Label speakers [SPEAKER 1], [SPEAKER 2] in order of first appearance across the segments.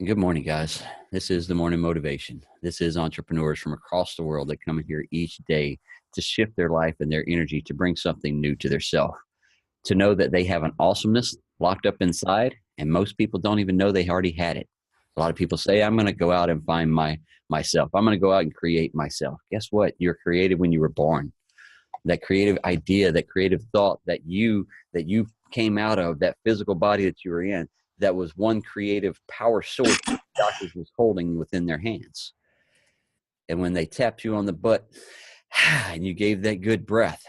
[SPEAKER 1] Good morning, guys. This is the morning motivation. This is entrepreneurs from across the world that come in here each day to shift their life and their energy to bring something new to their self, to know that they have an awesomeness locked up inside, and most people don't even know they already had it. A lot of people say, I'm going to go out and find myself. I'm going to go out and create myself. Guess what? You're created when you were born. That creative idea, that creative thought that you came out of, that physical body that you were in, that was one creative power source that the doctors was holding within their hands. And when they tapped you on the butt and you gave that good breath,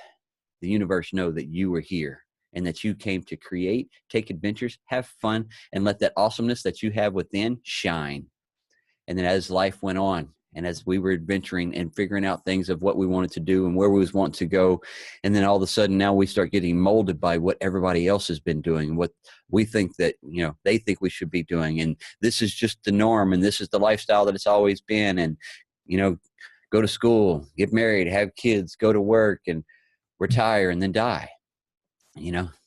[SPEAKER 1] the universe know that you were here and that you came to create, take adventures, have fun, and let that awesomeness that you have within shine. And then as life went on, and as we were adventuring and figuring out things of what we wanted to do and where we was wanting to go, and then all of a sudden now we start getting molded by what everybody else has been doing, what we think that, they think we should be doing. And this is just the norm, and this is the lifestyle that it's always been. And, go to school, get married, have kids, go to work and retire and then die,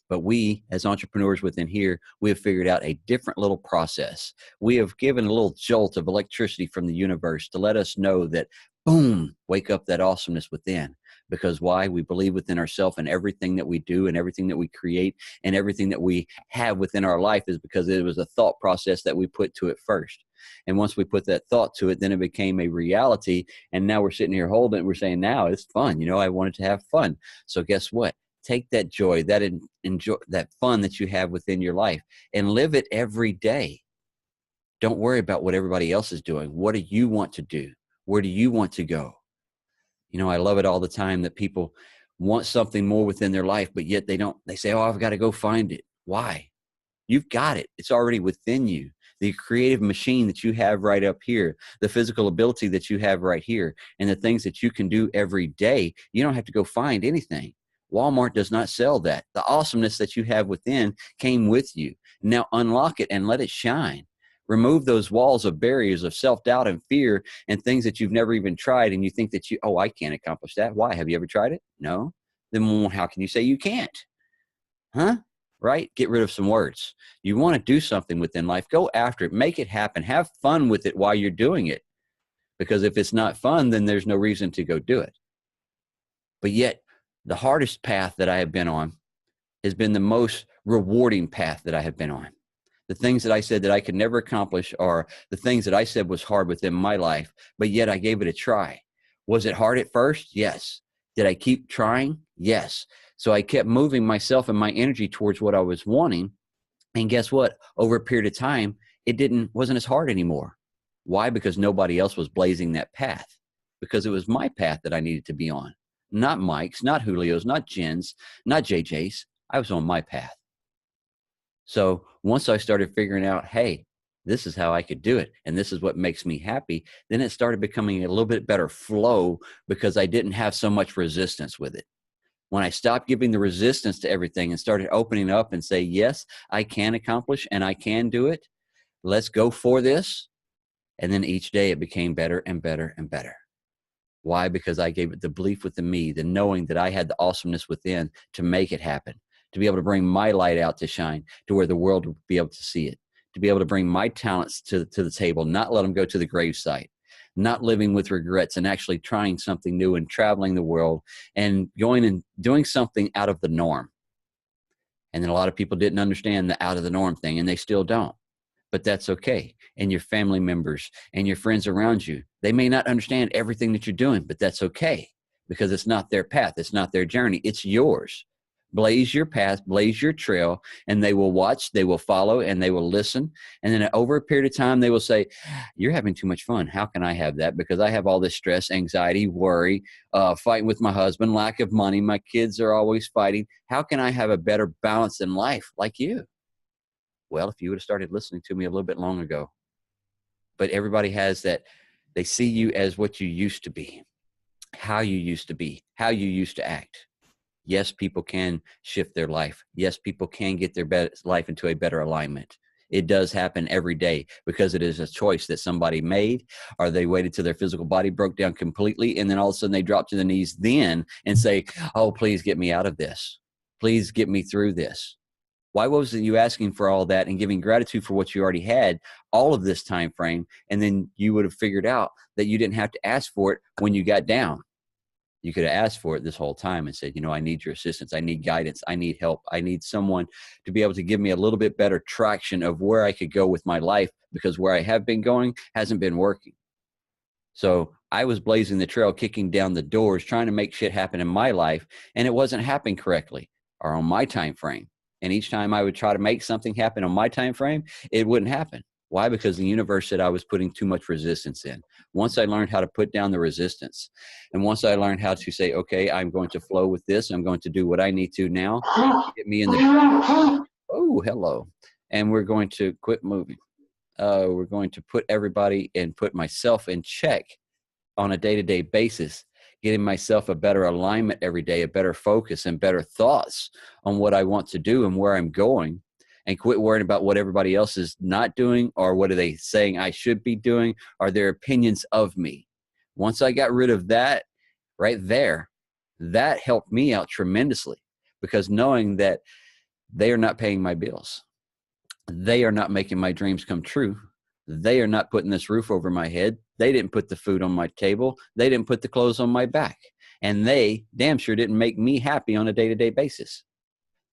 [SPEAKER 1] but we as entrepreneurs within here, we have figured out a different little process. We have given a little jolt of electricity from the universe to let us know that, boom, wake up that awesomeness within. Because why? We believe within ourselves, and everything that we do and everything that we create and everything that we have within our life is because it was a thought process that we put to it first. And once we put that thought to it, then it became a reality. And now we're sitting here holding it. We're saying, now it's fun. I wanted to have fun. So guess what? Take that joy, enjoy that fun that you have within your life, and live it every day. Don't worry about what everybody else is doing. What do you want to do? Where do you want to go? I love it all the time that people want something more within their life, but yet they don't. They say, oh, I've got to go find it. Why? You've got it. It's already within you. The creative machine that you have right up here, the physical ability that you have right here, and the things that you can do every day. You don't have to go find anything. Walmart does not sell that. The awesomeness that you have within came with you. Now unlock it and let it shine. Remove those walls of barriers of self-doubt and fear and things that you've never even tried. And you think that I can't accomplish that. Why? Have you ever tried it? No. Then how can you say you can't? Huh? Right? Get rid of some words. You want to do something within life, go after it, make it happen, have fun with it while you're doing it. Because if it's not fun, then there's no reason to go do it. But yet, the hardest path that I have been on has been the most rewarding path that I have been on. The things that I said that I could never accomplish are the things that I said was hard within my life, but yet I gave it a try. Was it hard at first? Yes. Did I keep trying? Yes. So I kept moving myself and my energy towards what I was wanting. And guess what? Over a period of time, wasn't as hard anymore. Why? Because nobody else was blazing that path. Because it was my path that I needed to be on. Not Mike's, not Julio's, not Jen's, not JJ's. I was on my path. So once I started figuring out, hey, this is how I could do it, and this is what makes me happy, then it started becoming a little bit better flow because I didn't have so much resistance with it. When I stopped giving the resistance to everything and started opening up and say, yes, I can accomplish and I can do it. Let's go for this. And then each day it became better and better and better. Why? Because I gave it the belief within me, the knowing that I had the awesomeness within to make it happen, to be able to bring my light out to shine to where the world would be able to see it, to be able to bring my talents to the table, not let them go to the gravesite, not living with regrets and actually trying something new and traveling the world and going and doing something out of the norm. And then a lot of people didn't understand the out of the norm thing, and they still don't. But that's okay. And your family members and your friends around you, they may not understand everything that you're doing, but that's okay because it's not their path. It's not their journey. It's yours. Blaze your path, blaze your trail, and they will watch, they will follow, and they will listen. And then over a period of time, they will say, you're having too much fun. How can I have that? Because I have all this stress, anxiety, worry, fighting with my husband, lack of money. My kids are always fighting. How can I have a better balance in life like you? Well, if you would have started listening to me a little bit long ago. But everybody has that. They see you as what you used to be, how you used to be, how you used to act. Yes, people can shift their life. Yes, people can get their life into a better alignment. It does happen every day because it is a choice that somebody made, or they waited till their physical body broke down completely, and then all of a sudden they drop to the knees then and say, oh, please get me out of this. Please get me through this. Why wasn't you asking for all that and giving gratitude for what you already had all of this time frame? And then you would have figured out that you didn't have to ask for it when you got down. You could have asked for it this whole time and said, I need your assistance. I need guidance. I need help. I need someone to be able to give me a little bit better traction of where I could go with my life, because where I have been going hasn't been working. So I was blazing the trail, kicking down the doors, trying to make shit happen in my life, and it wasn't happening correctly or on my time frame. And each time I would try to make something happen on my time frame, it wouldn't happen. Why? Because the universe said I was putting too much resistance in. Once I learned how to put down the resistance, and once I learned how to say, okay, I'm going to flow with this, I'm going to do what I need to now, get me in the, oh, hello. And we're going to quit moving. We're going to put everybody and put myself in check on a day-to-day basis, getting myself a better alignment every day, a better focus and better thoughts on what I want to do and where I'm going, and quit worrying about what everybody else is not doing, or what are they saying I should be doing, or their opinions of me. Once I got rid of that right there, that helped me out tremendously, because knowing that they are not paying my bills, they are not making my dreams come true, they are not putting this roof over my head, they didn't put the food on my table, they didn't put the clothes on my back, and they damn sure didn't make me happy on a day-to-day basis.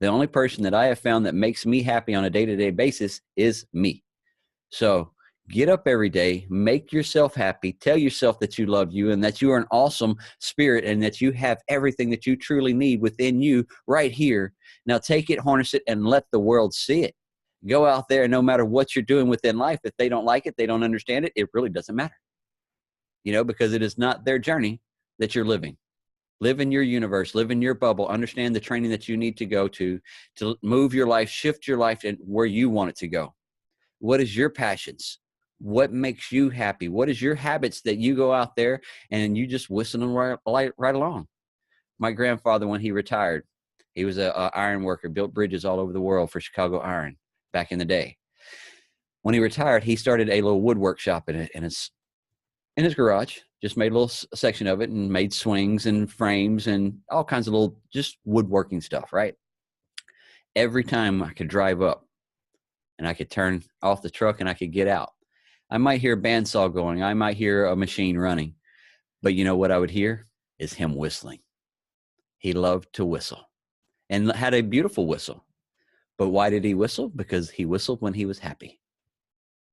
[SPEAKER 1] The only person that I have found that makes me happy on a day-to-day basis is me. So get up every day, make yourself happy, tell yourself that you love you and that you are an awesome spirit and that you have everything that you truly need within you right here. Now take it, harness it, and let the world see it. Go out there, and no matter what you're doing within life, if they don't like it, they don't understand it, it really doesn't matter. Because it is not their journey that you're living. Live in your universe, live in your bubble, understand the training that you need to go to move your life, shift your life and where you want it to go. What is your passions? What makes you happy? What is your habits that you go out there and you just whistle them right along? My grandfather, when he retired, he was an iron worker, built bridges all over the world for Chicago Iron back in the day. When he retired, he started a little woodwork shop in his garage, just made a little section of it and made swings and frames and all kinds of little just woodworking stuff, right? Every time I could drive up and I could turn off the truck and I could get out, I might hear a bandsaw going, I might hear a machine running, but you know what I would hear is him whistling. He loved to whistle and had a beautiful whistle. But why did he whistle? Because he whistled when he was happy.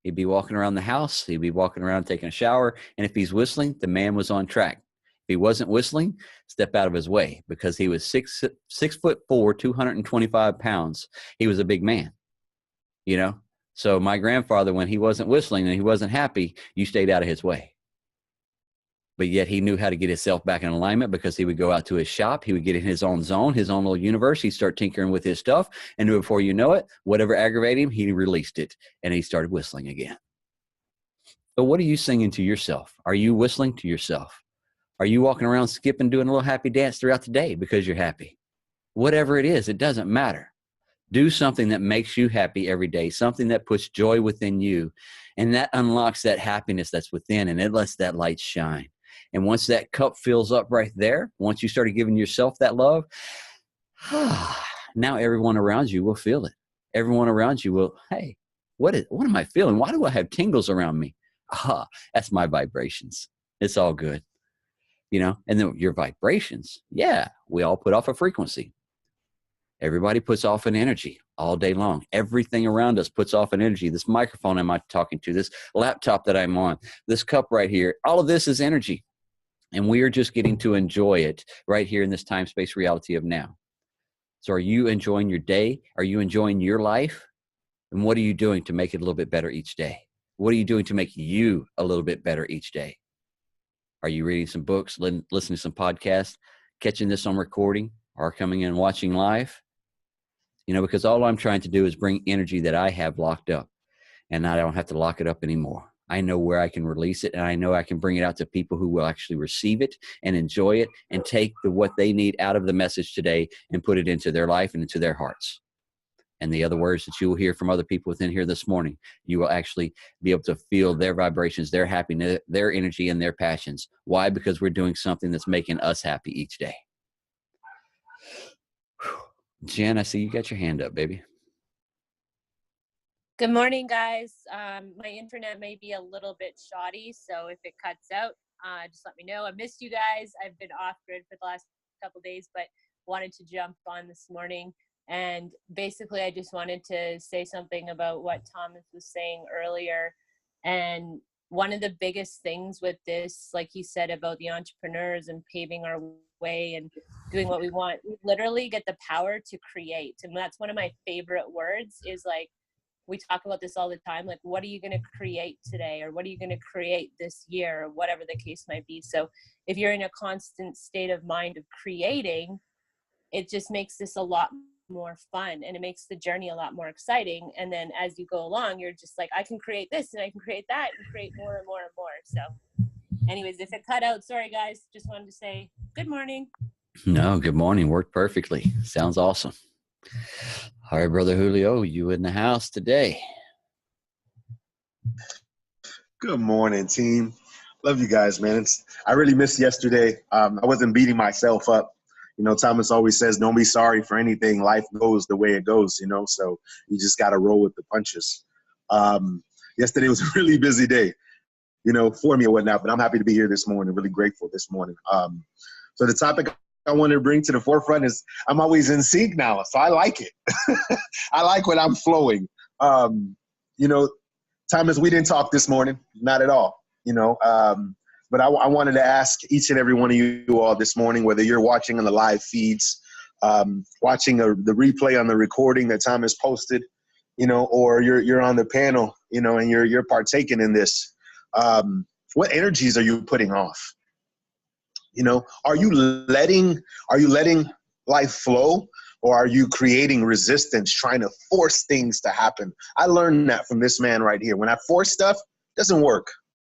[SPEAKER 1] He'd be walking around the house. He'd be walking around taking a shower. And if he's whistling, the man was on track. If he wasn't whistling, step out of his way, because he was 6'4", 225 pounds. He was a big man, So my grandfather, when he wasn't whistling and he wasn't happy, you stayed out of his way. But yet he knew how to get himself back in alignment, because he would go out to his shop. He would get in his own zone, his own little universe. He'd start tinkering with his stuff. And before you know it, whatever aggravated him, he released it. And he started whistling again. So what are you singing to yourself? Are you whistling to yourself? Are you walking around skipping, doing a little happy dance throughout the day because you're happy? Whatever it is, it doesn't matter. Do something that makes you happy every day, something that puts joy within you. And that unlocks that happiness that's within, and it lets that light shine. And once that cup fills up right there, once you started giving yourself that love, now everyone around you will feel it. Everyone around you will, hey, what am I feeling? Why do I have tingles around me? That's my vibrations. It's all good. And then your vibrations, yeah, we all put off a frequency. Everybody puts off an energy all day long. Everything around us puts off an energy. This microphone I'm talking to, this laptop that I'm on, this cup right here, all of this is energy. And we are just getting to enjoy it right here in this time-space reality of now. So are you enjoying your day? Are you enjoying your life? And what are you doing to make it a little bit better each day? What are you doing to make you a little bit better each day? Are you reading some books, listening to some podcasts, catching this on recording, or coming in and watching live? Because all I'm trying to do is bring energy that I have locked up, and I don't have to lock it up anymore. I know where I can release it, and I know I can bring it out to people who will actually receive it and enjoy it and take what they need out of the message today and put it into their life and into their hearts. And the other words that you will hear from other people within here this morning, you will actually be able to feel their vibrations, their happiness, their energy, and their passions. Why? Because we're doing something that's making us happy each day. Jen, I see you got your hand up, baby.
[SPEAKER 2] Good morning, guys. My internet may be a little bit shoddy, so if it cuts out, just let me know. I missed you guys. I've been off grid for the last couple days, but wanted to jump on this morning. And basically, I just wanted to say something about what Thomas was saying earlier. And one of the biggest things with this, like he said about the entrepreneurs and paving our way and doing what we want, we literally get the power to create. And that's one of my favorite words is like, we talk about this all the time, like what are you going to create today, or what are you going to create this year, or whatever the case might be. So if you're in a constant state of mind of creating, it just makes this a lot more fun, and it makes the journey a lot more exciting. And then as you go along, you're just like, I can create this and I can create that and create more and more and more. So anyways, if it cut out, sorry guys, just wanted to say good morning.
[SPEAKER 1] No, good morning. Worked perfectly. Sounds awesome. All right, Brother Julio, you in the house today.
[SPEAKER 3] Good morning, team. Love you guys, man. I really missed yesterday. I wasn't beating myself up. You know, Thomas always says, don't be sorry for anything. Life goes the way it goes, you know, so you just got to roll with the punches. Yesterday was a really busy day, you know, for me and whatnot, but I'm happy to be here this morning, really grateful this morning. So the topic I want to bring to the forefront is I'm always in sync now, so I like it. I like when I'm flowing. You know, Thomas, we didn't talk this morning, not at all, you know, but I wanted to ask each and every one of you all this morning, whether you're watching on the live feeds, watching the replay on the recording that Thomas posted, you know, or you're on the panel, you know, and you're partaking in this. What energies are you putting off? You know, are you letting life flow, or are you creating resistance, trying to force things to happen? I learned that from this man right here. When I force stuff, it doesn't work.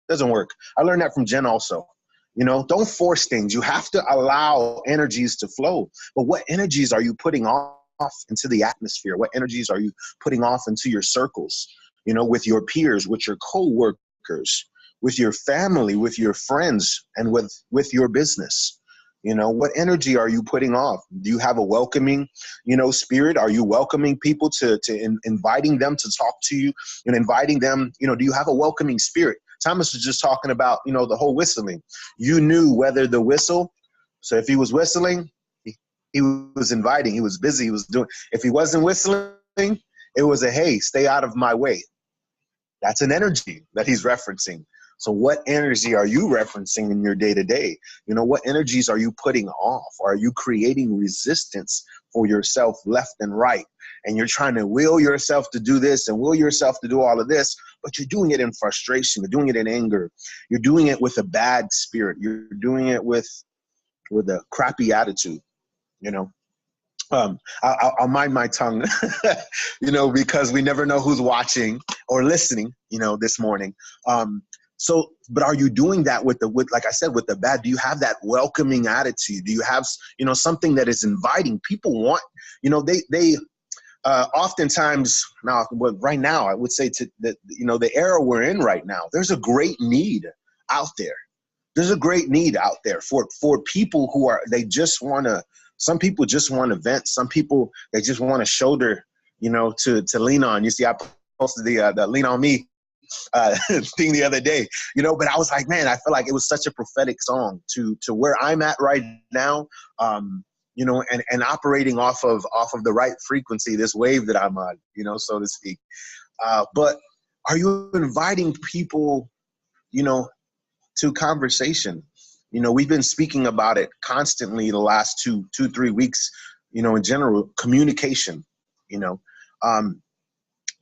[SPEAKER 3] I learned that from Jen also. You know, don't force things. You have to allow energies to flow. But what energies are you putting off into the atmosphere? What energies are you putting off into your circles? You know, with your peers, with your co-workers, with your family, with your friends, and with your business. You know, what energy are you putting off? Do you have a welcoming, you know, spirit? Are you welcoming people inviting them to talk to you and inviting them, you know, do you have a welcoming spirit? Thomas was just talking about, you know, the whole whistling. You knew whether the whistle, so if he was whistling, he was inviting, he was busy, he was doing. If he wasn't whistling, it was a, hey, stay out of my way. That's an energy that he's referencing. So what energy are you referencing in your day-to-day? You know, what energies are you putting off? Are you creating resistance for yourself left and right? And you're trying to will yourself to do this and will yourself to do all of this, but you're doing it in frustration. You're doing it in anger. You're doing it with a bad spirit. You're doing it with a crappy attitude, you know. I'll mind my tongue, you know, because we never know who's watching or listening, you know, this morning. So, but are you doing that with like I said, with the bad? Do you have that welcoming attitude? Do you have, you know, something that is inviting? People want, you know, they oftentimes now, right now, I would say you know, the era we're in right now, there's a great need out there. There's a great need out there for people who they just want to, some people just want to vent. Some people, they just want a shoulder, you know, to lean on. You see, I posted the lean on me thing the other day, you know, but I was like, man, I feel like it was such a prophetic song to where I'm at right now, you know, and operating off of the right frequency, this wave that I'm on, you know, so to speak. But are you inviting people, you know, to conversation? You know, we've been speaking about it constantly the last 2-3 weeks, you know, in general, communication, you know.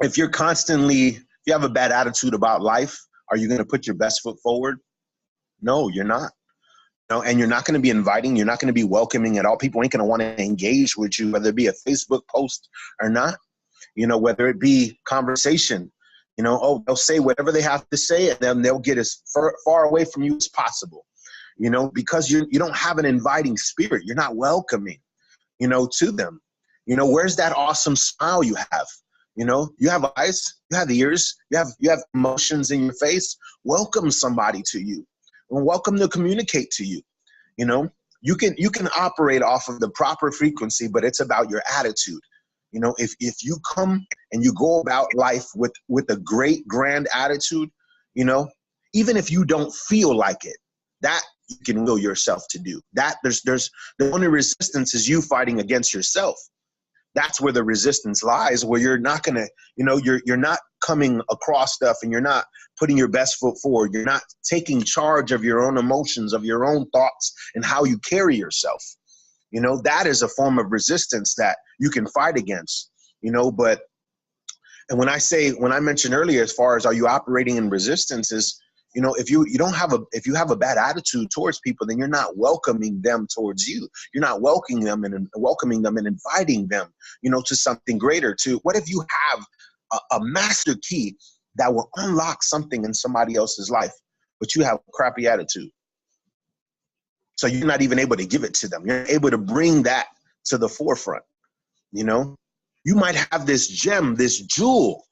[SPEAKER 3] If you have a bad attitude about life, are you going to put your best foot forward? No, you're not. You know, and you're not going to be inviting. You're not going to be welcoming at all. People ain't going to want to engage with you, whether it be a Facebook post or not, you know, whether it be conversation. You know, oh, they'll say whatever they have to say, and then they'll get as far away from you as possible, you know, because you don't have an inviting spirit. You're not welcoming, you know, to them. You know, where's that awesome smile you have? You know, you have eyes, you have ears, you have emotions in your face. Welcome somebody to you, and welcome to communicate to you. You know, you can operate off of the proper frequency, but it's about your attitude. You know, if you come and you go about life with a great grand attitude, you know, even if you don't feel like it, that you can will yourself to do. That there's the only resistance is you fighting against yourself. That's where the resistance lies, where you're not gonna, you know, you're not coming across stuff and you're not putting your best foot forward. You're not taking charge of your own emotions, of your own thoughts and how you carry yourself. You know, that is a form of resistance that you can fight against, you know, but, and when I mentioned earlier, as far as are you operating in resistance is, you know, if you have a bad attitude towards people, then you're not welcoming them towards you. You're not welcoming them and inviting them, you know, to something greater. To what if you have a master key that will unlock something in somebody else's life, but you have a crappy attitude? So you're not even able to give it to them. You're able to bring that to the forefront. You know, you might have this gem, this jewel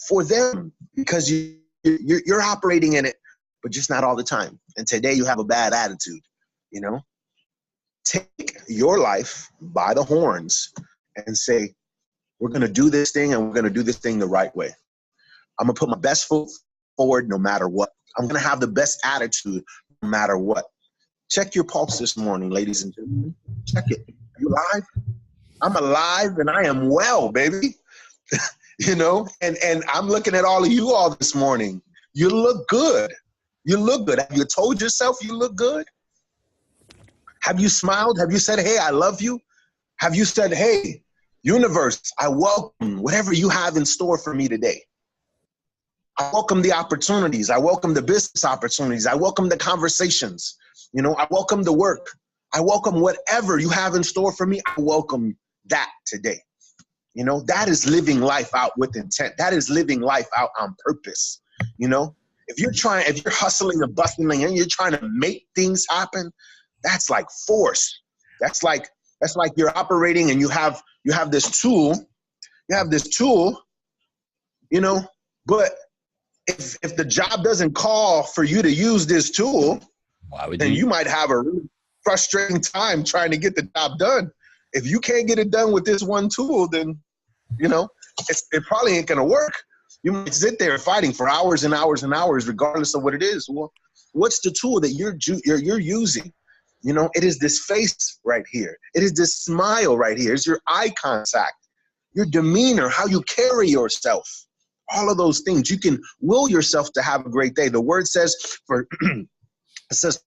[SPEAKER 3] for them because you're operating in it, but just not all the time. And today you have a bad attitude. You know, take your life by the horns and say, we're going to do this thing and we're going to do this thing the right way. I'm going to put my best foot forward no matter what. I'm going to have the best attitude no matter what. Check your pulse this morning, ladies and gentlemen. Check it. Are you alive? I'm alive and I am well, baby. You know, and I'm looking at all of you all this morning. You look good. You look good. Have you told yourself you look good? Have you smiled? Have you said, hey, I love you? Have you said, hey, universe, I welcome whatever you have in store for me today? I welcome the opportunities. I welcome the business opportunities. I welcome the conversations. You know, I welcome the work. I welcome whatever you have in store for me. I welcome that today. You know, that is living life out with intent. That is living life out on purpose. You know, if you're hustling and bustling and you're trying to make things happen, that's like force. That's like you're operating and you have this tool. You have this tool, you know, but if the job doesn't call for you to use this tool, then you might have a really frustrating time trying to get the job done. If you can't get it done with this one tool, then, you know, it probably ain't going to work. You might sit there fighting for hours and hours and hours, regardless of what it is. Well, what's the tool that you're using? You know, it is this face right here. It is this smile right here. It's your eye contact, your demeanor, how you carry yourself. All of those things. You can will yourself to have a great day. The word says for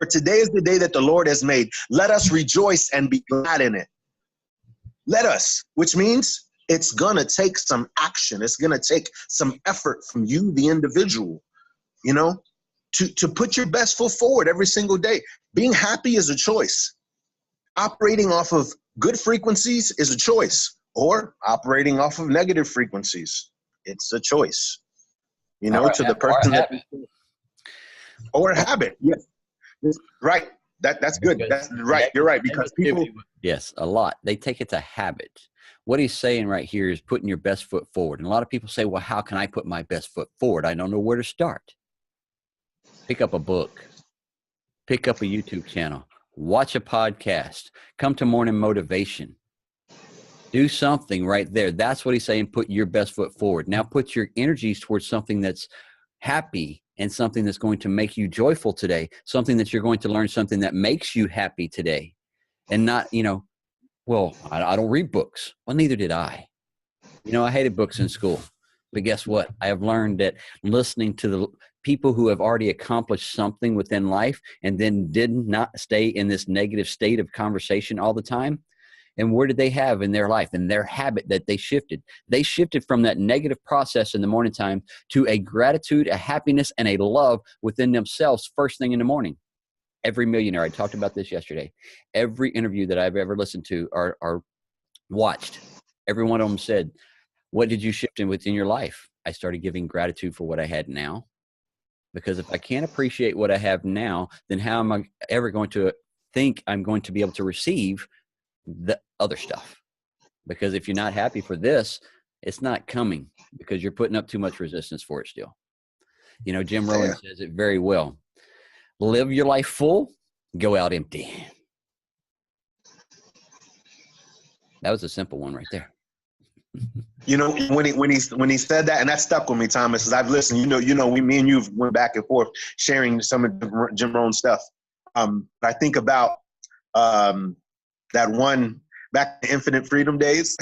[SPEAKER 3] today is the day that the Lord has made. Let us rejoice and be glad in it. Let us, which means it's going to take some action. It's going to take some effort from you, the individual, you know, to put your best foot forward every single day. Being happy is a choice. Operating off of good frequencies is a choice, or operating off of negative frequencies. It's a choice, you know, to the person that, or a habit. Yes. Right. That's good. That's right. You're right. Because people.
[SPEAKER 1] Yes, a lot. They take it to habit. What he's saying right here is putting your best foot forward. And a lot of people say, well, how can I put my best foot forward? I don't know where to start. Pick up a book, pick up a YouTube channel, watch a podcast, come to morning motivation. Do something right there. That's what he's saying. Put your best foot forward. Now put your energies towards something that's happy and something that's going to make you joyful today, something that you're going to learn, something that makes you happy today. And not, you know, well, I don't read books. Well, neither did I. You know, I hated books in school. But guess what? I have learned that listening to the people who have already accomplished something within life and then did not stay in this negative state of conversation all the time. And where did they have in their life and their habit that they shifted? They shifted from that negative process in the morning time to a gratitude, a happiness, and a love within themselves first thing in the morning. Every millionaire, I talked about this yesterday, every interview that I've ever listened to or watched, every one of them said, what did you shift in within your life? I started giving gratitude for what I had now. Because if I can't appreciate what I have now, then how am I ever going to think I'm going to be able to receive the other stuff? Because if you're not happy for this, it's not coming because you're putting up too much resistance for it still. You know, Jim Rohn says it very well. Live your life full, go out empty. That was a simple one right there.
[SPEAKER 3] You know, when he said that, and that stuck with me, Thomas, as I've listened. Me and you went back and forth sharing some of Jim Rohn's stuff. I think about that one back to Infinite Freedom days,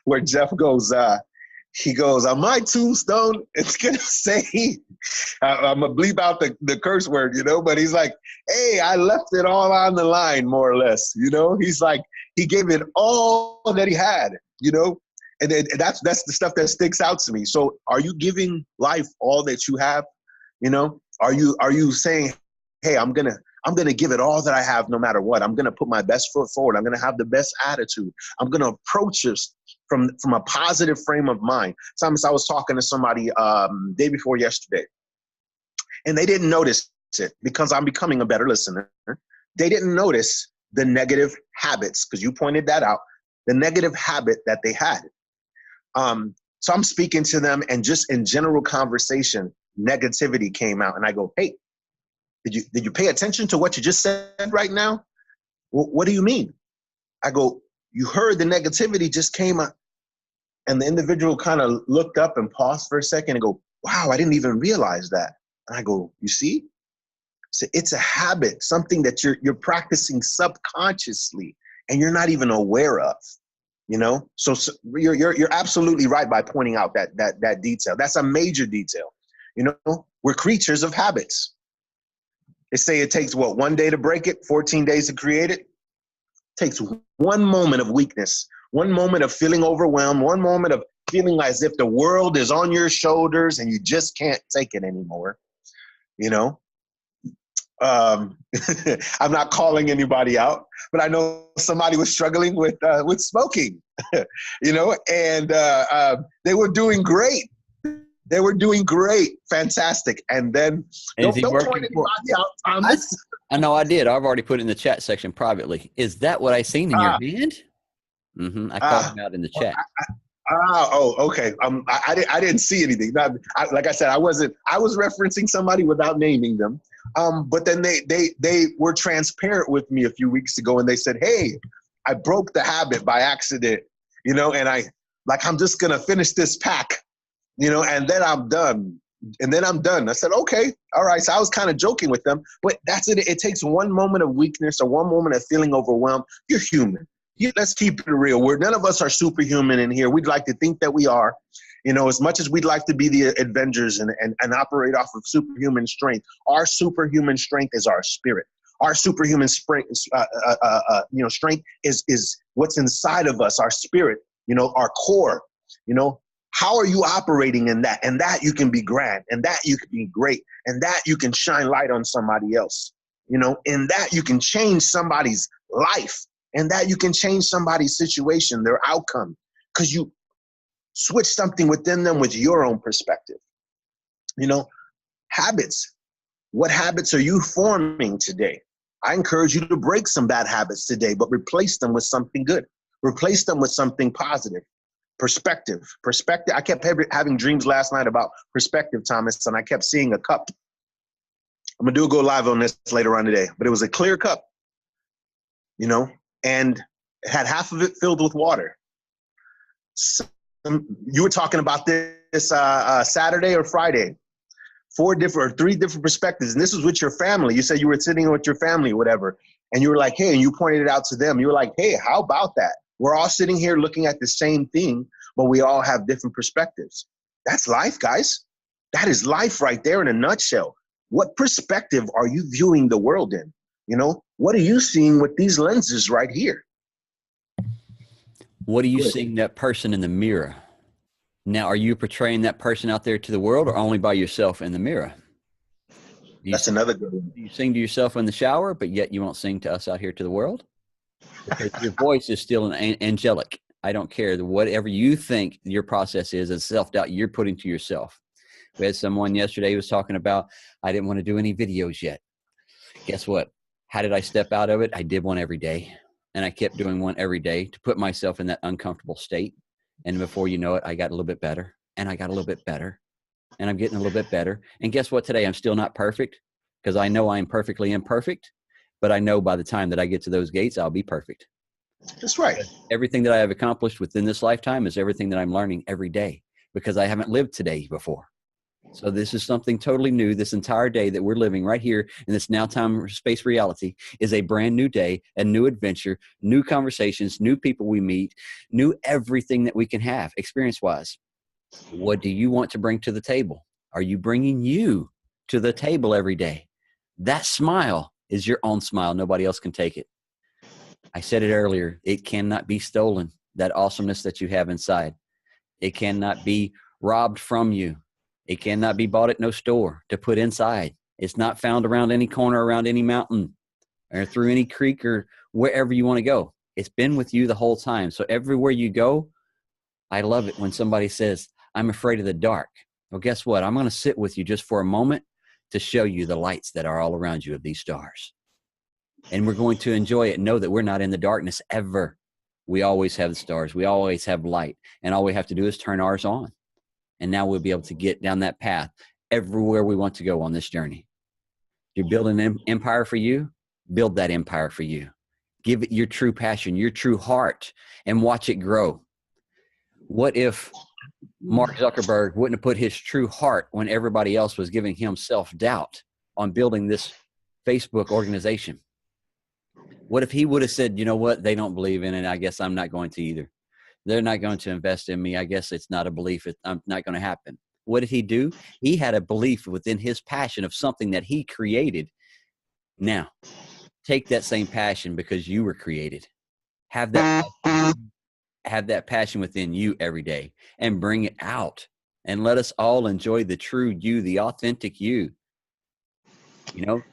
[SPEAKER 3] where Jeff goes, he goes, on my tombstone, it's gonna say, I'm gonna bleep out the curse word, but he's like, hey, I left it all on the line, more or less. He's like, he gave it all that he had, and that's the stuff that sticks out to me. So are you giving life all that you have? Are you saying, hey, I'm gonna give it all that I have, no matter what. I'm gonna put my best foot forward. I'm gonna have the best attitude. I'm gonna approach this from a positive frame of mind. Thomas, I was talking to somebody day before yesterday, and they didn't notice it because I'm becoming a better listener. They didn't notice the negative habits, because you pointed that out, the negative habit that they had. So I'm speaking to them, and just in general conversation, negativity came out, and I go, hey, did you pay attention to what you just said right now? What do you mean? I go, you heard the negativity just came up. And the individual kind of looked up and paused for a second and go, wow, I didn't even realize that. And I go, you see? So it's a habit, something that you're practicing subconsciously and you're not even aware of, So you're absolutely right by pointing out that detail. That's a major detail. We're creatures of habits. They say it takes, 1 day to break it, 14 days to create it. It takes one moment of weakness, one moment of feeling overwhelmed, one moment of feeling as if the world is on your shoulders and you just can't take it anymore. I'm not calling anybody out, but I know somebody was struggling with smoking, and they were doing great. They were doing great, fantastic. And then don't point anybody out, Thomas.
[SPEAKER 1] I know I did. I've already put it in the chat section privately. Is that what I seen in your hand? Mm-hmm. I called him out in the chat.
[SPEAKER 3] Okay. I didn't see anything. Like I said, I was referencing somebody without naming them. But then they were transparent with me a few weeks ago, and they said, hey, I broke the habit by accident, and I'm just gonna finish this pack. And then I'm done. I said, okay, all right. So I was kind of joking with them, but that's it. It takes one moment of weakness or one moment of feeling overwhelmed. You're human. Let's keep it real. None of us are superhuman in here. We'd like to think that we are, as much as we'd like to be the Avengers and operate off of superhuman strength. Our superhuman strength is our spirit. Our superhuman strength, strength is what's inside of us, our spirit, our core, How are you operating in that? And that you can be grand, and that you can be great, and that you can shine light on somebody else. In that you can change somebody's life, and that you can change somebody's situation, their outcome, because you switch something within them with your own perspective. Habits. What habits are you forming today? I encourage you to break some bad habits today, but replace them with something good. Replace them with something positive. Perspective. I kept having dreams last night about perspective, Thomas, and I kept seeing a cup. I'm going to go live on this later on today, but it was a clear cup, and it had half of it filled with water. You were talking about this Saturday or Friday, 3 different perspectives, and this was with your family. You said you were sitting with your family, whatever, and you were like, hey, and you pointed it out to them. You were like, hey, how about that? We're all sitting here looking at the same thing, but we all have different perspectives. That's life, guys. That is life right there in a nutshell. What perspective are you viewing the world in? What are you seeing with these lenses right here?
[SPEAKER 1] What are you seeing that person in the mirror? Now, are you portraying that person out there to the world, or only by yourself in the mirror?
[SPEAKER 3] That's another good one.
[SPEAKER 1] Do you sing to yourself in the shower, but yet you won't sing to us out here to the world? Because your voice is still angelic. I don't care. Whatever you think your process is self-doubt you're putting to yourself. We had someone yesterday who was talking about, I didn't want to do any videos yet. Guess what? How did I step out of it? I did one every day. And I kept doing one every day to put myself in that uncomfortable state. And before you know it, I got a little bit better. And I got a little bit better. And I'm getting a little bit better. And guess what? Today, I'm still not perfect, because I know I am perfectly imperfect. But I know by the time that I get to those gates, I'll be perfect.
[SPEAKER 3] That's right.
[SPEAKER 1] Everything that I have accomplished within this lifetime is everything that I'm learning every day, because I haven't lived today before. So this is something totally new. This entire day that we're living right here in this now time space reality is a brand new day, a new adventure, new conversations, new people we meet, new everything that we can have experience wise. What do you want to bring to the table? Are you bringing you to the table every day? That smile is your own smile. Nobody else can take it. I said it earlier. It cannot be stolen. That awesomeness that you have inside. It cannot be robbed from you. It cannot be bought at no store to put inside. It's not found around any corner, around any mountain, or through any creek, or wherever you want to go. It's been with you the whole time. So everywhere you go, I love it when somebody says, I'm afraid of the dark. Well, guess what? I'm going to sit with you just for a moment to show you the lights that are all around you of these stars. And we're going to enjoy it and know that we're not in the darkness ever. We always have the stars. We always have light. And all we have to do is turn ours on. And now we'll be able to get down that path everywhere we want to go on this journey. You're building an empire for you, build that empire for you. Give it your true passion, your true heart, and watch it grow. What if Mark Zuckerberg wouldn't have put his true heart when everybody else was giving him self-doubt on building this Facebook organization? What if he would have said, you know what, they don't believe in it. I guess I'm not going to either. They're not going to invest in me. I guess it's not a belief. I'm not going to happen. What did he do? He had a belief within his passion of something that he created. Now, take that same passion because you were created. Have that passion within you every day and bring it out. And let us all enjoy the true you, the authentic you. You know,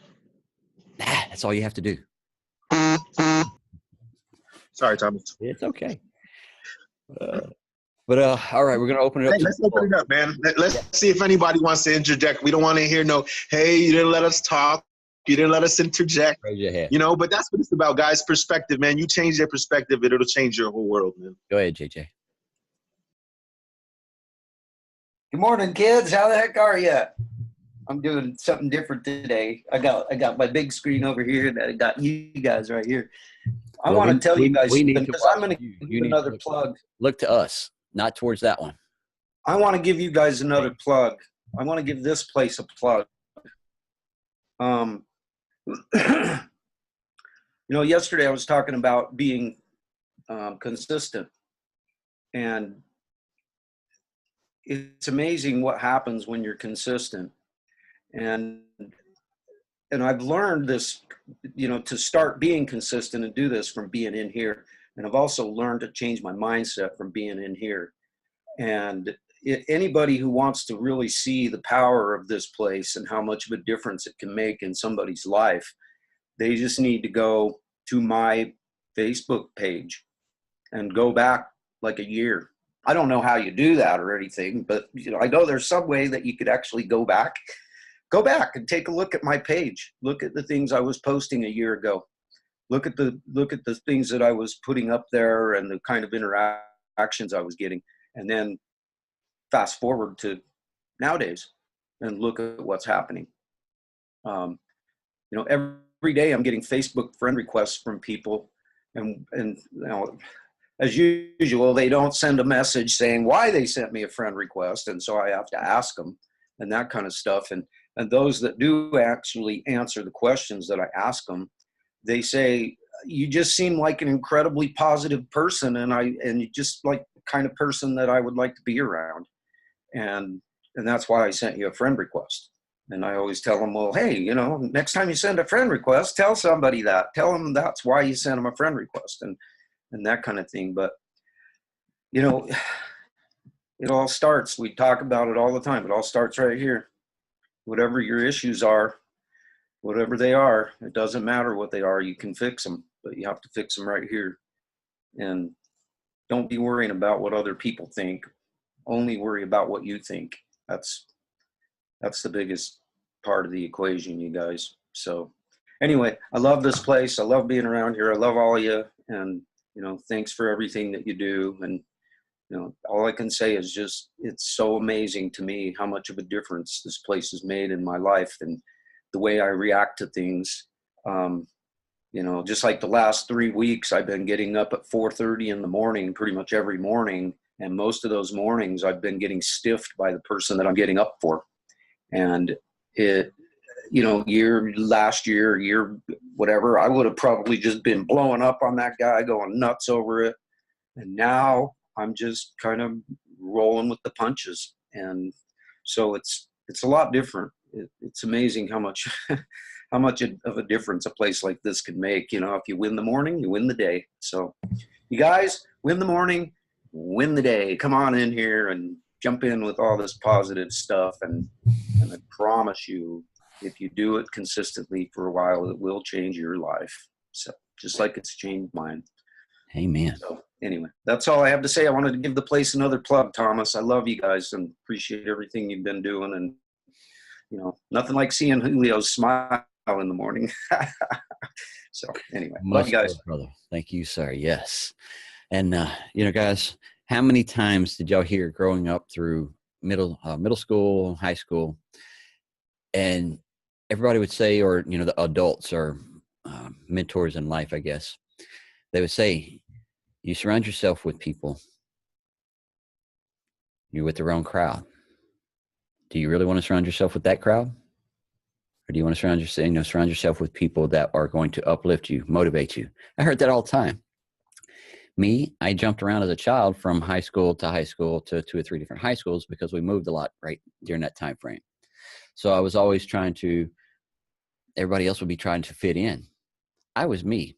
[SPEAKER 1] that's all you have to do.
[SPEAKER 3] Sorry, Thomas.
[SPEAKER 1] It's okay. But all right, we're going to open it up.
[SPEAKER 3] Hey, let's open it up, man. Let's see if anybody wants to interject. We don't want to hear no, hey, you didn't let us talk. You didn't let us interject.
[SPEAKER 1] Raise your hand.
[SPEAKER 3] You know, but that's what it's about, guys. Perspective, man. You change their perspective, it'll change your whole world, man.
[SPEAKER 1] Go ahead, JJ.
[SPEAKER 4] Good morning, kids. How the heck are you? I'm doing something different today. I got my big screen over here, and I got you guys right here. I want to tell you guys something because I'm going to give you another plug.
[SPEAKER 1] Look to us, not towards that one.
[SPEAKER 4] I want to give you guys another plug. I want to give this place a plug. You know, yesterday I was talking about being consistent, and it's amazing what happens when you're consistent. And I've learned this, you know, to start being consistent and do this from being in here. And I've also learned to change my mindset from being in here. And anybody who wants to really see the power of this place and how much of a difference it can make in somebody's life, they just need to go to my Facebook page and go back like a year. I don't know how you do that or anything, but you know, I know there's some way that you could actually go back and take a look at my page. Look at the things I was posting a year ago. Look at the things that I was putting up there and the kind of interactions I was getting. And then fast forward to nowadays and look at what's happening. You know, every day I'm getting Facebook friend requests from people, and you know, as usual, they don't send a message saying why they sent me a friend request, and so I have to ask them and that kind of stuff. And those that do actually answer the questions that I ask them, they say, you just seem like an incredibly positive person, and you just like the kind of person that I would like to be around. And that's why I sent you a friend request. And I always tell them, well, hey, you know, next time you send a friend request, tell somebody that. Tell them that's why you sent them a friend request and that kind of thing. But, you know, it all starts, we talk about it all the time. It all starts right here. Whatever your issues are, whatever they are, it doesn't matter what they are. You can fix them, but you have to fix them right here. And don't be worrying about what other people think. Only worry about what you think. That's the biggest part of the equation, you guys. So anyway, I love this place. I love being around here. I love all of you. And, you know, thanks for everything that you do. And, you know, all I can say is just, it's so amazing to me how much of a difference this place has made in my life and the way I react to things. You know, just like the last 3 weeks, I've been getting up at 4:30 in the morning, pretty much every morning. And most of those mornings I've been getting stiffed by the person that I'm getting up for. And it, you know, last year, whatever, I would have probably just been blowing up on that guy, going nuts over it. And now I'm just kind of rolling with the punches. And so it's a lot different. It's amazing how much how much of a difference a place like this can make. You know, if you win the morning, you win the day. So you guys win the morning, win the day. Come on in here and jump in with all this positive stuff. And I promise you, if you do it consistently for a while, it will change your life. So just like it's changed mine.
[SPEAKER 1] Amen.
[SPEAKER 4] So anyway, that's all I have to say. I wanted to give the place another plug, Thomas. I love you guys and appreciate everything you've been doing. And, you know, nothing like seeing Julio's smile in the morning. So anyway, love you guys.
[SPEAKER 1] Love, brother. Thank you, sir. Yes. And, you know, guys, how many times did y'all hear growing up through middle school, high school, and everybody would say, or, you know, the adults or mentors in life, I guess, they would say, you surround yourself with people, you're with the wrong crowd. Do you really want to surround yourself with that crowd? Or do you want to surround yourself with people that are going to uplift you, motivate you? I heard that all the time. Me, I jumped around as a child from high school to 2 or 3 different high schools because we moved a lot right during that time frame. So I was always everybody else would be trying to fit in. I was me.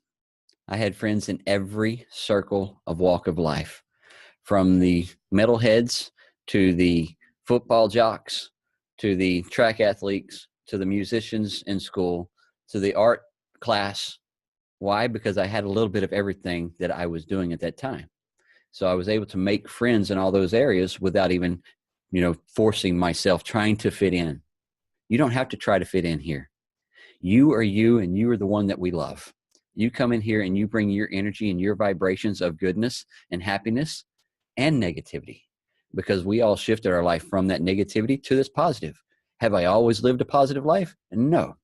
[SPEAKER 1] I had friends in every circle of walk of life, from the metalheads to the football jocks, to the track athletes, to the musicians in school, to the art class. Why? Because I had a little bit of everything that I was doing at that time. So I was able to make friends in all those areas without even, you know, forcing myself, trying to fit in. You don't have to try to fit in here. You are you, and you are the one that we love. You come in here and you bring your energy and your vibrations of goodness and happiness and negativity, because we all shifted our life from that negativity to this positive. Have I always lived a positive life? No.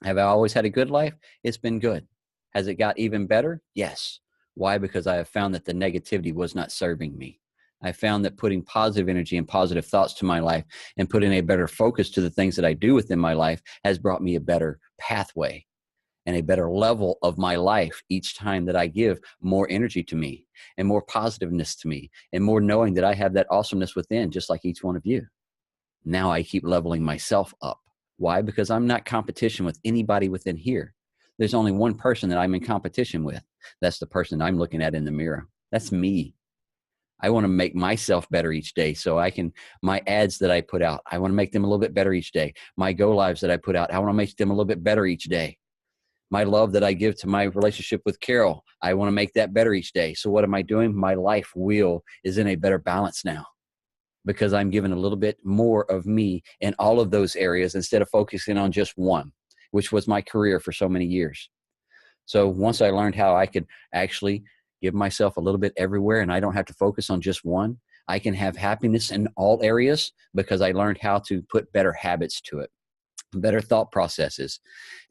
[SPEAKER 1] Have I always had a good life? It's been good. Has it got even better? Yes. Why? Because I have found that the negativity was not serving me. I found that putting positive energy and positive thoughts to my life and putting a better focus to the things that I do within my life has brought me a better pathway and a better level of my life each time that I give more energy to me and more positiveness to me and more knowing that I have that awesomeness within, just like each one of you. Now I keep leveling myself up. Why? Because I'm not competition with anybody within here. There's only one person that I'm in competition with. That's the person I'm looking at in the mirror. That's me. I want to make myself better each day. So my ads that I put out, I want to make them a little bit better each day. My go lives that I put out, I want to make them a little bit better each day. My love that I give to my relationship with Carol, I want to make that better each day. So what am I doing? My life wheel is in a better balance now, because I'm giving a little bit more of me in all of those areas instead of focusing on just one, which was my career for so many years. So once I learned how I could actually give myself a little bit everywhere and I don't have to focus on just one, I can have happiness in all areas because I learned how to put better habits to it, better thought processes,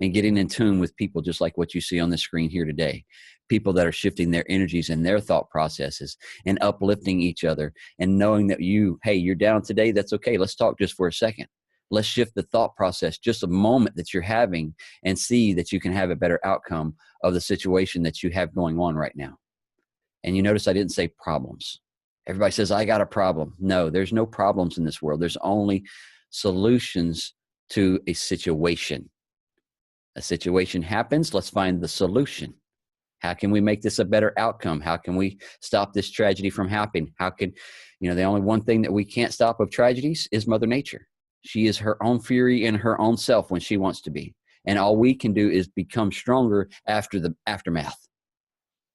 [SPEAKER 1] and getting in tune with people just like what you see on the screen here today. People that are shifting their energies and their thought processes and uplifting each other and knowing that hey, you're down today. That's okay. Let's talk just for a second. Let's shift the thought process just a moment that you're having and see that you can have a better outcome of the situation that you have going on right now. And you notice I didn't say problems. Everybody says, I got a problem. No, there's no problems in this world. There's only solutions to a situation. A situation happens. Let's find the solution. How can we make this a better outcome? How can we stop this tragedy from happening? How can, the only one thing that we can't stop of tragedies is Mother Nature. She is her own fury in her own self when she wants to be. And all we can do is become stronger after the aftermath.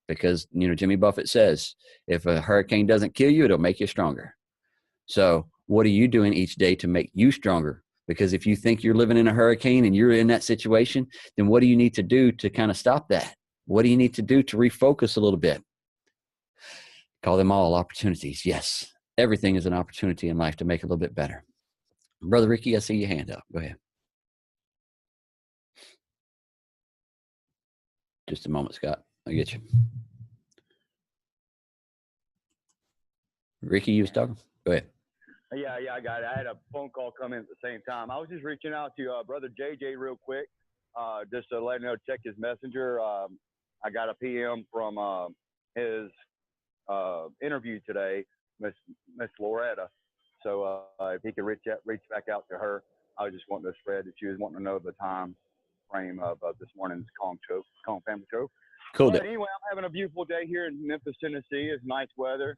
[SPEAKER 1] Because, Jimmy Buffett says, if a hurricane doesn't kill you, it'll make you stronger. So what are you doing each day to make you stronger? Because if you think you're living in a hurricane and you're in that situation, then what do you need to do to kind of stop that? What do you need to do to refocus a little bit? Call them all opportunities. Yes, everything is an opportunity in life to make it a little bit better. Brother Ricky, I see your hand up. Go ahead. Just a moment, Scott. I'll get you. Ricky, you was talking? Go ahead.
[SPEAKER 5] Yeah, I got it. I had a phone call come in at the same time. I was just reaching out to Brother JJ real quick, just to let him know, check his messenger. I got a PM from his interview today, Miss Loretta. So if he could reach back out to her, I was just wanting to spread that she was wanting to know the time frame of this morning's Kong family show.
[SPEAKER 1] Cool.
[SPEAKER 5] But anyway, I'm having a beautiful day here in Memphis, Tennessee. It's nice weather.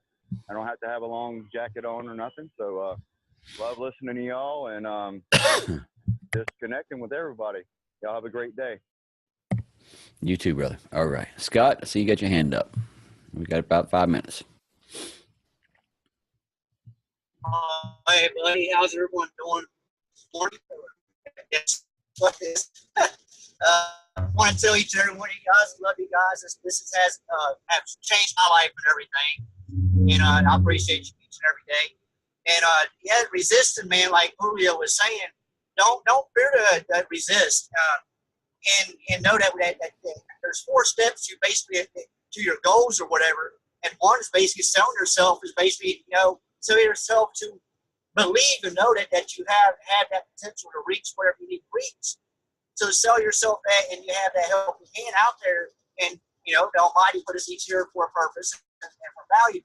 [SPEAKER 5] I don't have to have a long jacket on or nothing. So love listening to y'all and just connecting with everybody. Y'all have a great day.
[SPEAKER 1] You too, brother. All right. Scott, I see you got your hand up. We got about 5 minutes.
[SPEAKER 6] Hey, buddy. How's everyone doing? Morning. Want to tell each and every one of you guys, love you guys. This has changed my life and everything. And I appreciate you each and every day. And yeah, resisting, man, like Julio was saying, don't fear to resist. And know that there's 4 steps you basically to your goals or whatever. And one is basically selling yourself is basically, sell yourself to believe and know that you have that potential to reach whatever you need to reach. So sell yourself that, and you have that helping hand out there. And, the Almighty put us each here for a purpose and for value.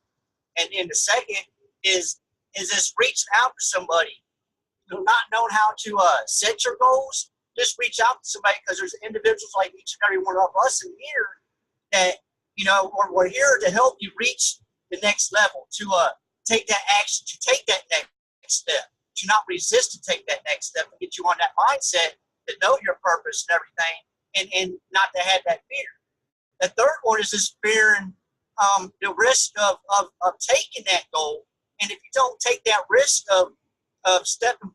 [SPEAKER 6] And then the second is this reaching out to somebody, not knowing how to set your goals. Just reach out to somebody, because there's individuals like each and every one of us in here that, we're here to help you reach the next level, to take that action, to take that next step, to not resist to take that next step and get you on that mindset to know your purpose and everything, and not to have that fear. The third one is this fear and the risk of taking that goal. And if you don't take that risk of stepping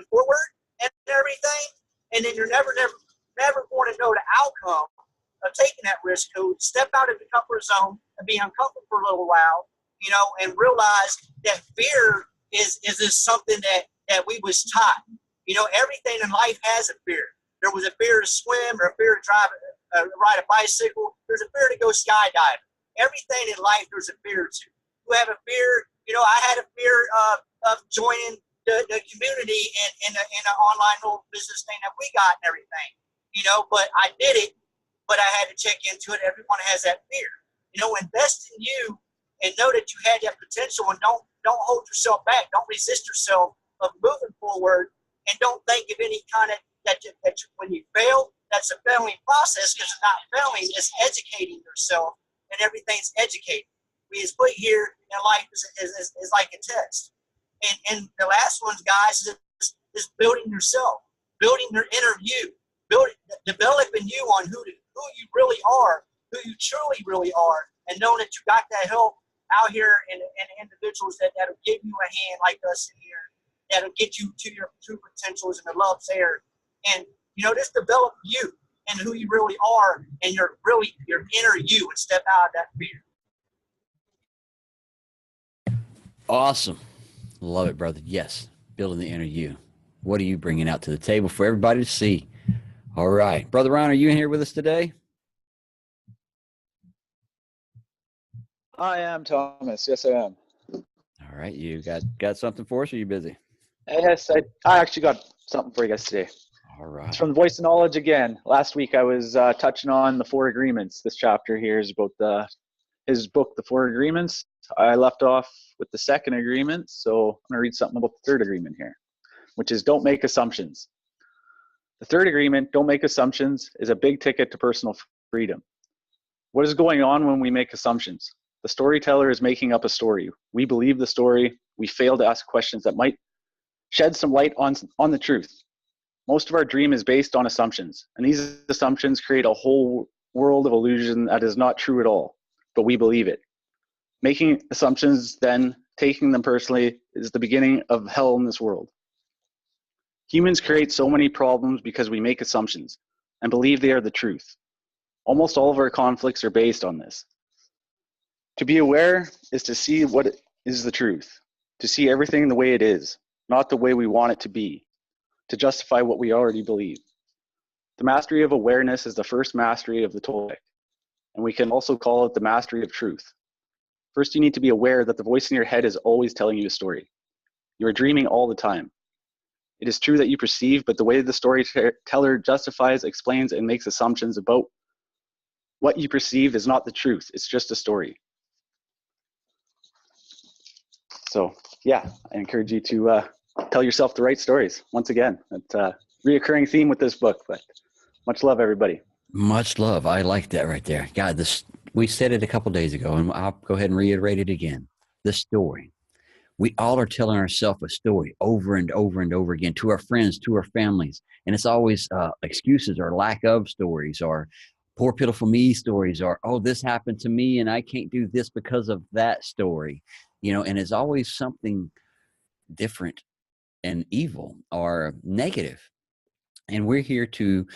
[SPEAKER 6] forward and everything, and then you're never going to know the outcome of taking that risk. To step out of the comfort zone and be uncomfortable for a little while, and realize that fear is this something that we was taught. Everything in life has a fear. There was a fear to swim, or a fear to ride a bicycle. There's a fear to go skydiving. Everything in life, there's a fear to. You have a fear. I had a fear of joining the community in an online little business thing that we got and everything. But I did it. But I had to check into it. Everyone has that fear. Invest in you and know that you had that potential, and don't hold yourself back. Don't resist yourself of moving forward, and don't think of any kind of that when you fail, that's a failing process, because it's not failing, it's educating yourself, and everything's educated. We is put here in life is like a test. And the last one, guys, is building yourself, building your inner you, developing you on who you really are, who you truly really are, and knowing that you got that help out here and individuals that'll give you a hand like us in here, that'll get you to your true potentials, and the love's there. And, just develop you and who you really are, and your inner you, and step out of that fear.
[SPEAKER 1] Awesome. Love it, brother. Yes. Building the inner you. What are you bringing out to the table for everybody to see? All right. Brother Ron, are you in here with us today?
[SPEAKER 7] I am, Thomas. Yes, I am.
[SPEAKER 1] All right. You got something for us, or are you busy?
[SPEAKER 7] Yes, I actually got something for you guys today.
[SPEAKER 1] All right.
[SPEAKER 7] It's from the Voice of Knowledge again. Last week I was touching on the 4 agreements. This chapter here is about his book, The 4 Agreements. I left off with the 2nd agreement, so I'm going to read something about the 3rd agreement here, which is don't make assumptions. The 3rd agreement, don't make assumptions, is a big ticket to personal freedom. What is going on when we make assumptions? The storyteller is making up a story. We believe the story. We fail to ask questions that might shed some light on the truth. Most of our dream is based on assumptions, and these assumptions create a whole world of illusion that is not true at all, but we believe it. Making assumptions, then taking them personally, is the beginning of hell in this world. Humans create so many problems because we make assumptions and believe they are the truth. Almost all of our conflicts are based on this. To be aware is to see what is the truth, to see everything the way it is, not the way we want it to be, to justify what we already believe. The mastery of awareness is the first mastery of the Toltec, and we can also call it the mastery of truth. First, you need to be aware that the voice in your head is always telling you a story. You are dreaming all the time. It is true that you perceive, but the way the storyteller justifies, explains, and makes assumptions about what you perceive is not the truth. It's just a story. So yeah, I encourage you to tell yourself the right stories. Once again, it's a reoccurring theme with this book, but much love, everybody.
[SPEAKER 1] Much love. I like that right there. God, we said it a couple days ago, and I'll go ahead and reiterate it again. The story. We all are telling ourselves a story over and over and over again to our friends, to our families. And it's always excuses or lack of stories or poor, pitiful me stories or, oh, this happened to me and I can't do this because of that story. And it's always something different and evil or negative. And we're here to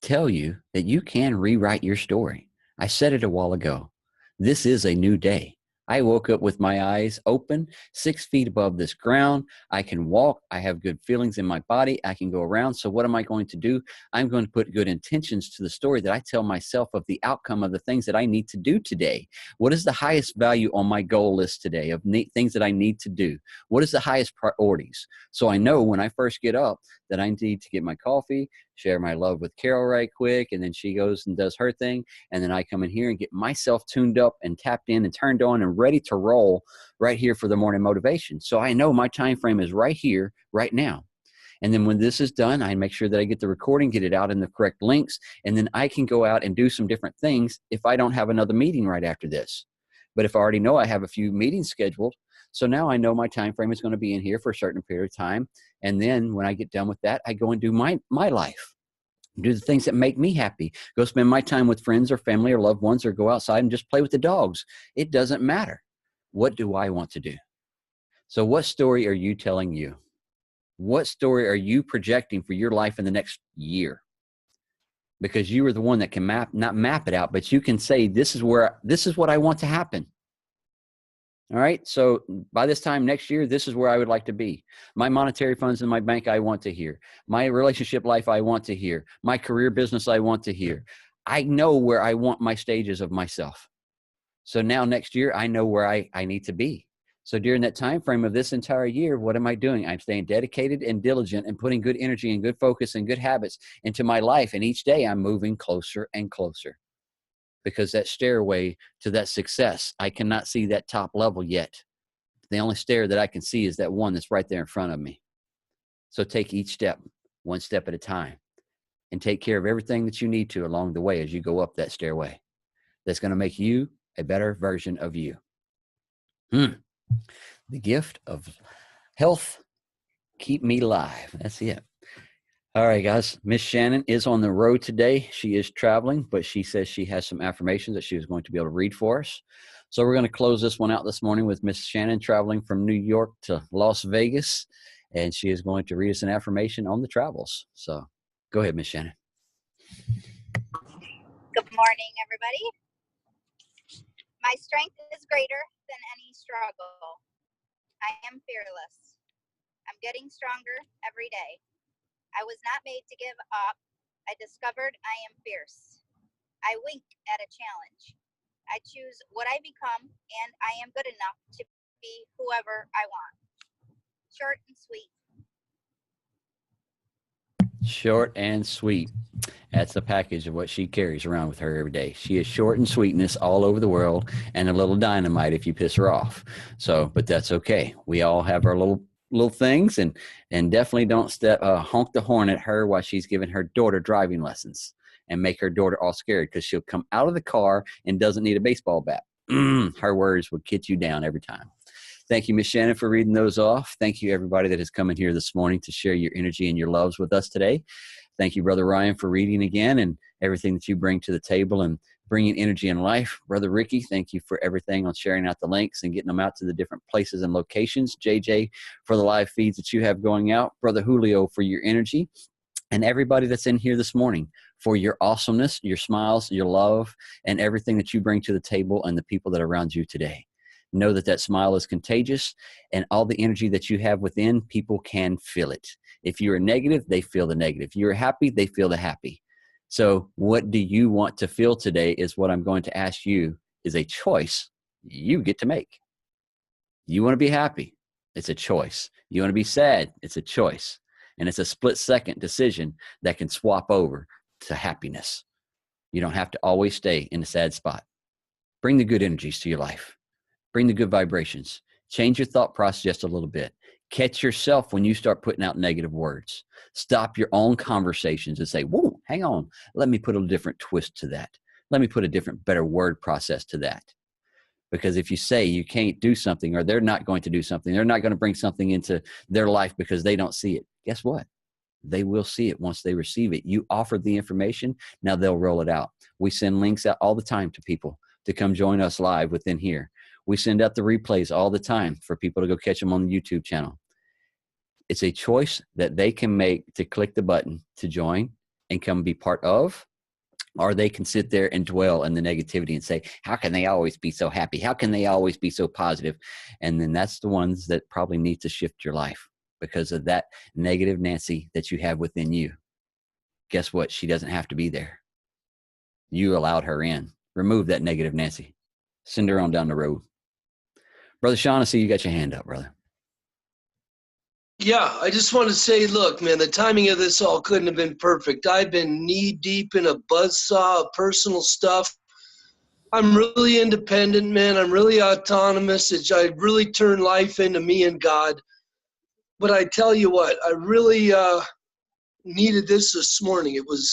[SPEAKER 1] tell you that you can rewrite your story. I said it a while ago. This is a new day. I woke up with my eyes open, 6 feet above this ground. I can walk. I have good feelings in my body. I can go around. So what am I going to do? I'm going to put good intentions to the story that I tell myself of the outcome of the things that I need to do today. What is the highest value on my goal list today of things that I need to do? What is the highest priorities? So I know when I first get up that I need to get my coffee, share my love with Carol right quick, and then she goes and does her thing, and then I come in here and get myself tuned up and tapped in and turned on and ready to roll right here for the morning motivation. So I know my time frame is right here, right now. And then when this is done, I make sure that I get the recording, get it out in the correct links, and then I can go out and do some different things if I don't have another meeting right after this. But if I already know I have a few meetings scheduled, so now I know my time frame is going to be in here for a certain period of time. And then when I get done with that, I go and do my life. Do the things that make me happy. Go spend my time with friends or family or loved ones or go outside and just play with the dogs. It doesn't matter. What do I want to do? So what story are you telling you? What story are you projecting for your life in the next year? Because you are the one that can not map it out, but you can say, this is what I want to happen. All right. So by this time next year, this is where I would like to be. My monetary funds in my bank, I want to hear. My relationship life, I want to hear. My career business, I want to hear. I know where I want my stages of myself. So now next year, I know where I need to be. So during that time frame of this entire year, what am I doing? I'm staying dedicated and diligent and putting good energy and good focus and good habits into my life. And each day I'm moving closer and closer. Because that stairway to that success, I cannot see that top level yet. The only stair that I can see is that one that's right there in front of me. So take each step, one step at a time, and take care of everything that you need to along the way as you go up that stairway. That's going to make you a better version of you. The gift of health, keep me alive. That's it. All right, guys. Miss Shannon is on the road today. She is traveling, but she says she has some affirmations that she was going to be able to read for us. So we're going to close this one out this morning with Miss Shannon traveling from New York to Las Vegas, and she is going to read us an affirmation on the travels. So go ahead, Miss Shannon.
[SPEAKER 8] Good morning, everybody. My strength is greater than any struggle. I am fearless. I'm getting stronger every day. I was not made to give up. I discovered I am fierce. I wink at a challenge. I choose what I become, and I am good enough to be whoever I want. Short and sweet.
[SPEAKER 1] Short and sweet. That's the package of what she carries around with her every day. She is short and sweetness all over the world and a little dynamite if you piss her off. So, but that's okay. We all have our little things, and definitely don't honk the horn at her while she's giving her daughter driving lessons and make her daughter all scared because she'll come out of the car and doesn't need a baseball bat. Her words will get you down every time. Thank you, Ms. Shannon, for reading those off. Thank you, everybody that has come in here this morning to share your energy and your loves with us today. Thank you, Brother Ryan, for reading again and everything that you bring to the table and bringing energy and life. Brother Ricky, thank you for everything on sharing out the links and getting them out to the different places and locations. JJ, for the live feeds that you have going out. Brother Julio, for your energy. And everybody that's in here this morning for your awesomeness, your smiles, your love, and everything that you bring to the table and the people that are around you today. Know that that smile is contagious, and all the energy that you have within, people can feel it. If you're negative, they feel the negative. If you're happy, they feel the happy. So what do you want to feel today is what I'm going to ask you, is a choice you get to make. You want to be happy. It's a choice. You want to be sad. It's a choice. And it's a split-second decision that can swap over to happiness. You don't have to always stay in a sad spot. Bring the good energies to your life. Bring the good vibrations. Change your thought process just a little bit. Catch yourself when you start putting out negative words. Stop your own conversations and say, whoa, hang on. Let me put a different twist to that. Let me put a different, better word process to that. Because if you say you can't do something, or they're not going to do something, they're not going to bring something into their life because they don't see it, guess what? They will see it once they receive it. You offered the information, now they'll roll it out. We send links out all the time to people to come join us live within here. We send out the replays all the time for people to go catch them on the YouTube channel. It's a choice that they can make to click the button to join and come be part of, or they can sit there and dwell in the negativity and say, how can they always be so happy? How can they always be so positive? And then that's the ones that probably need to shift your life because of that negative Nancy that you have within you. Guess what? She doesn't have to be there. You allowed her in. Remove that negative Nancy. Send her on down the road. Brother Sean, I see you got your hand up, brother.
[SPEAKER 9] Yeah, I just want to say, look, man, the timing of this all couldn't have been perfect. I've been knee deep in a buzzsaw of personal stuff. I'm really independent, man. I'm really autonomous. I really turn life into me and God. But I tell you what, I really needed this morning. It was